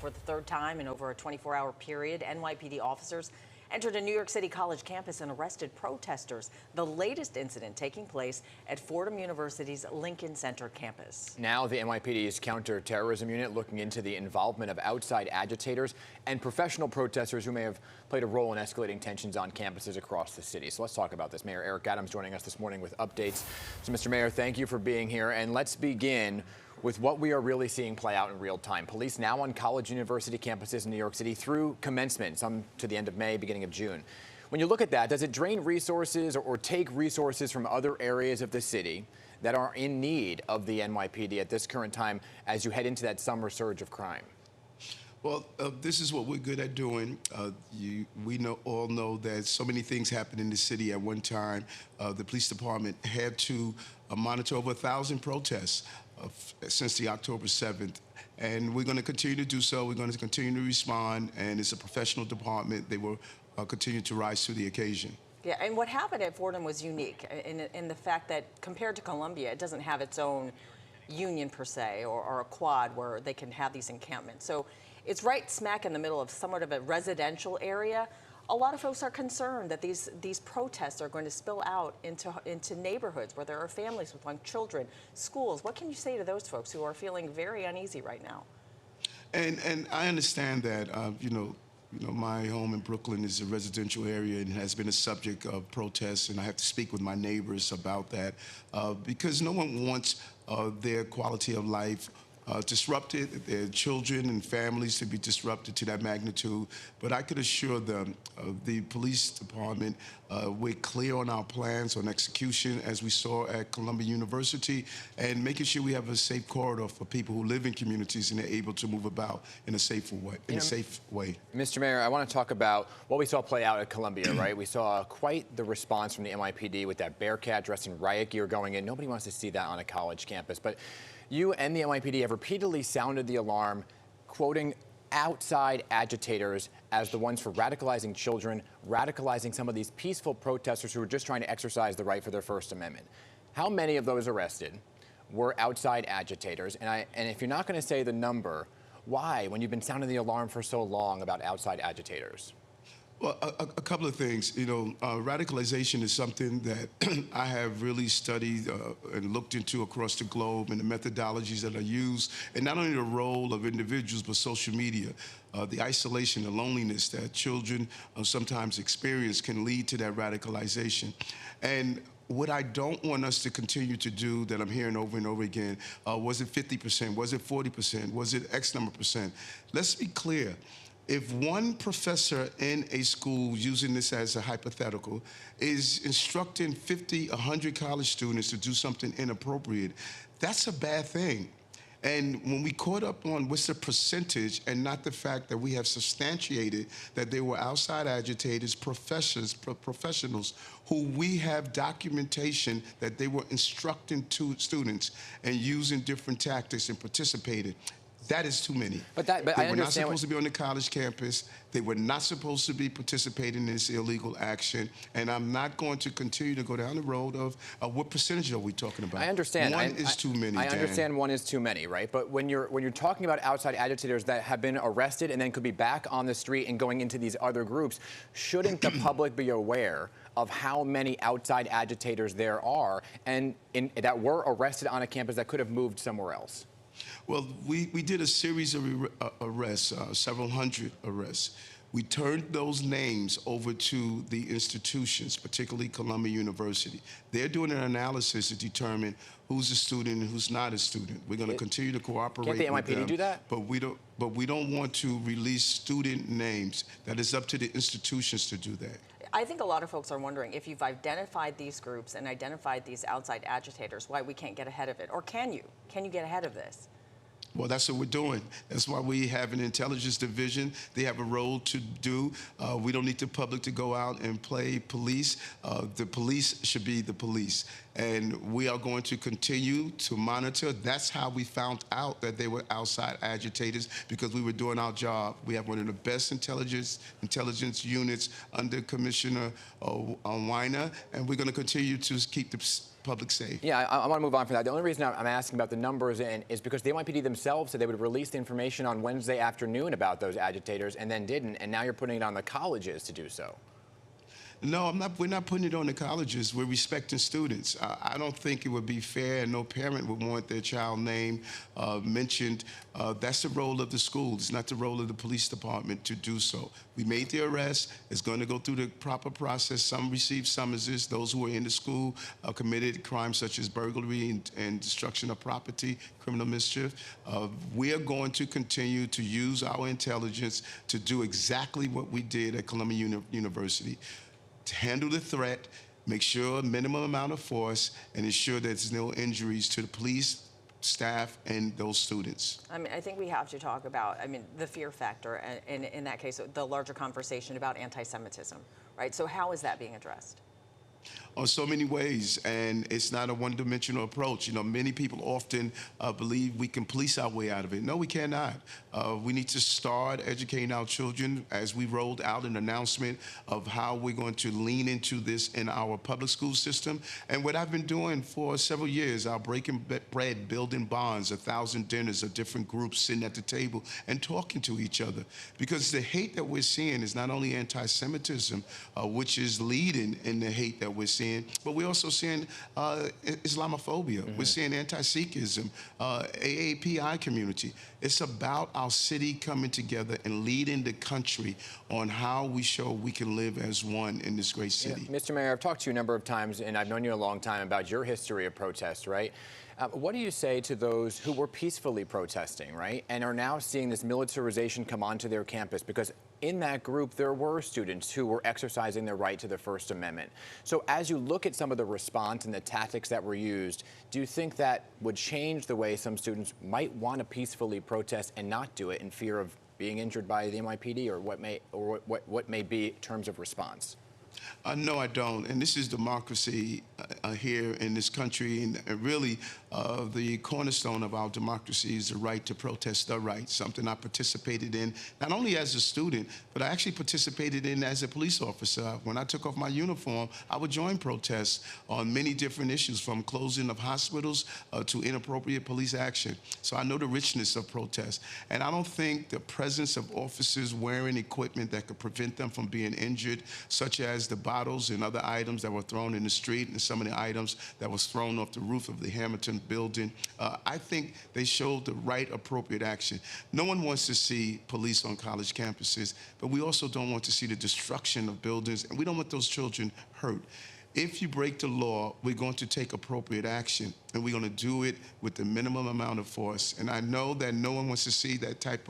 For the third time in over a 24-hour period, NYPD officers entered a New York City college campus and arrested protesters, the latest incident taking place at Fordham University's Lincoln Center campus. Now the NYPD's counterterrorism unit looking into the involvement of outside agitators and professional protesters who may have played a role in escalating tensions on campuses across the city. So let's talk about this. Mayor Eric Adams joining us this morning with updates. So Mr. Mayor, thank you for being here, and let's begin with what we are really seeing play out in real time. Police now on college university campuses in New York City through commencement, some to the end of May, beginning of June. When you look at that, does it drain resources or take resources from other areas of the city that are in need of the NYPD at this current time as you head into that summer surge of crime? Well, this is what we're good at doing. We all know that so many things happen in the city at one time. The police department had to monitor over 1,000 protests since the October 7th. And we're going to continue to do so. We're going to continue to respond. And it's a professional department. They will continue to rise to the occasion. Yeah, and what happened at Fordham was unique in the fact that compared to Columbia, it doesn't have its own union per se or a quad where they can have these encampments. So it's right smack in the middle of somewhat of a residential area. A lot of folks are concerned that these protests are going to spill out into neighborhoods where there are families with young children, schools. What can you say to those folks who are feeling very uneasy right now? And I understand that, you know, my home in Brooklyn is a residential area and has been a subject of protests, and I have to speak with my neighbors about that because no one wants their quality of life disrupted, their children and families to be disrupted to that magnitude. But I could assure them, the police department, we're clear on our plans on execution, as we saw at Columbia University, and making sure we have a safe corridor for people who live in communities and they're able to move about in a safe way. Mr. Mayor, I want to talk about what we saw play out at Columbia, right? We saw quite the response from the NYPD with that Bearcat dressed in riot gear going in. Nobody wants to see that on a college campus. But you and the NYPD have repeatedly sounded the alarm, quoting outside agitators as the ones for radicalizing children, radicalizing some of these peaceful protesters who are just trying to exercise the right for their First Amendment. How many of those arrested were outside agitators? And if you're not going to say the number, why, when you've been sounding the alarm for so long about outside agitators? Well, a couple of things. You know, radicalization is something that I have really studied and looked into across the globe, and the methodologies that are used, and not only the role of individuals, but social media. The isolation, the loneliness that children sometimes experience can lead to that radicalization. And what I don't want us to continue to do, that I'm hearing over and over again, was it 50%? Was it 40%? Was it X number percent? Let's be clear. If one professor in a school, using this as a hypothetical, is instructing 50, 100 college students to do something inappropriate, that's a bad thing. And when we caught up on what's the percentage and not the fact that we have substantiated that they were outside agitators, professionals who we have documentation that they were instructing students and using different tactics and participating. That is too many. But they I were not understand supposed to be on the college campus. They were not supposed to be participating in this illegal action. And I'm not going to continue to go down the road of what percentage are we talking about? I understand. One is too many, I Dan. understand one is too many, right? But when you're talking about outside agitators that have been arrested and then could be back on the street and going into these other groups, shouldn't the public be aware of how many outside agitators there are and that were arrested on a campus that could have moved somewhere else? Well, we did a series of arrests, several hundred arrests. We turned those names over to the institutions, particularly Columbia University. They're doing an analysis to determine who's a student and who's not a student. We're going to continue to cooperate with them. Can't the NYPD do that? But we don't want to release student names. That is up to the institutions to do that. I think a lot of folks are wondering if you've identified these groups and identified these outside agitators, why we can't get ahead of it. Or can you? Can you get ahead of this? Well, that's what we're doing. That's why we have an intelligence division. They have a role to do. We don't need the public to go out and play police. The police should be the police. And we are going to continue to monitor. That's how we found out that they were outside agitators, because we were doing our job. We have one of the best intelligence units under Commissioner Weiner, and we're going to continue to keep the public safe. Yeah, I want to move on from that. The only reason I'm asking about the numbers is because the NYPD themselves said they would release the information on Wednesday afternoon about those agitators and then didn't, and now you're putting it on the colleges to do so. No, I'm not. We're not putting it on the colleges. We're respecting students. I don't think it would be fair, and no parent would want their child name mentioned. That's the role of the school. It's not the role of the police department to do so. We made the arrest. It's going to go through the proper process. Some received summonses. Those who were in the school committed crimes such as burglary and destruction of property, criminal mischief. We are going to continue to use our intelligence to do exactly what we did at Columbia University. To handle the threat, make sure a minimum amount of force, and ensure that there's no injuries to the police, staff, and those students. I mean, I think we have to talk about, the fear factor, and in that case, the larger conversation about anti-Semitism, right? So how is that being addressed? On so many ways, and it's not a one-dimensional approach. You know, many people often believe we can police our way out of it. No, we cannot. We need to start educating our children as we rolled out an announcement of how we're going to lean into this in our public school system. And what I've been doing for several years, our breaking bread, building bonds, 1,000 dinners of different groups sitting at the table and talking to each other. Because the hate that we're seeing is not only anti-Semitism, which is leading in the hate that we're seeing, but we're also seeing Islamophobia. We're seeing anti-Sikhism, AAPI community. It's about our city coming together and leading the country on how we show we can live as one in this great city. Yeah, Mr. Mayor, I've talked to you a number of times, and I've known you a long time about your history of protest, right? What do you say to those who were peacefully protesting, right, and are now seeing this militarization come onto their campus? Because in that group, there were students who were exercising their right to the First Amendment. So as you look at some of the response and the tactics that were used, do you think that would change the way some students might want to peacefully protest and not do it in fear of being injured by the NYPD, or what may be terms of response? No, I don't. And this is democracy here in this country. And really, the cornerstone of our democracy is the right to protest the right, something I participated in, not only as a student, but I actually participated in as a police officer. When I took off my uniform, I would join protests on many different issues, from closing of hospitals to inappropriate police action. So I know the richness of protest. And I don't think the presence of officers wearing equipment that could prevent them from being injured, such as the bottles and other items that were thrown in the street, and some of the items that was thrown off the roof of the Hamilton building, I think they showed the right appropriate action. No one wants to see police on college campuses, but we also don't want to see the destruction of buildings, and we don't want those children hurt. If you break the law, we're going to take appropriate action, and we're going to do it with the minimum amount of force. And I know that no one wants to see that type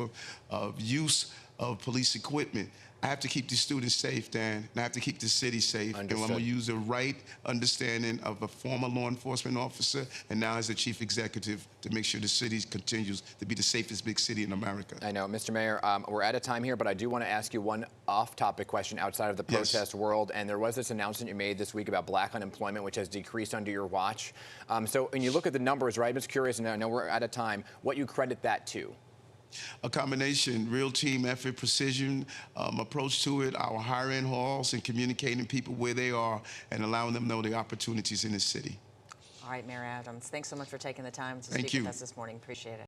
of use of police equipment. I have to keep these students safe, Dan, and I have to keep the city safe. Understood. And I'm going to use the right understanding of a former law enforcement officer and now as a chief executive to make sure the city continues to be the safest big city in America. I know, Mr. Mayor, we're out of time here, but I do want to ask you one off-topic question outside of the protest world. And there was this announcement you made this week about black unemployment, which has decreased under your watch. So when you look at the numbers, right, I'm just curious, and I know we're out of time, what you credit that to? A combination, real team effort, precision approach to it, our hiring halls and communicating people where they are and allowing them to know the opportunities in the city. All right, Mayor Adams, thanks so much for taking the time to Thank speak you. with us this morning. Appreciate it.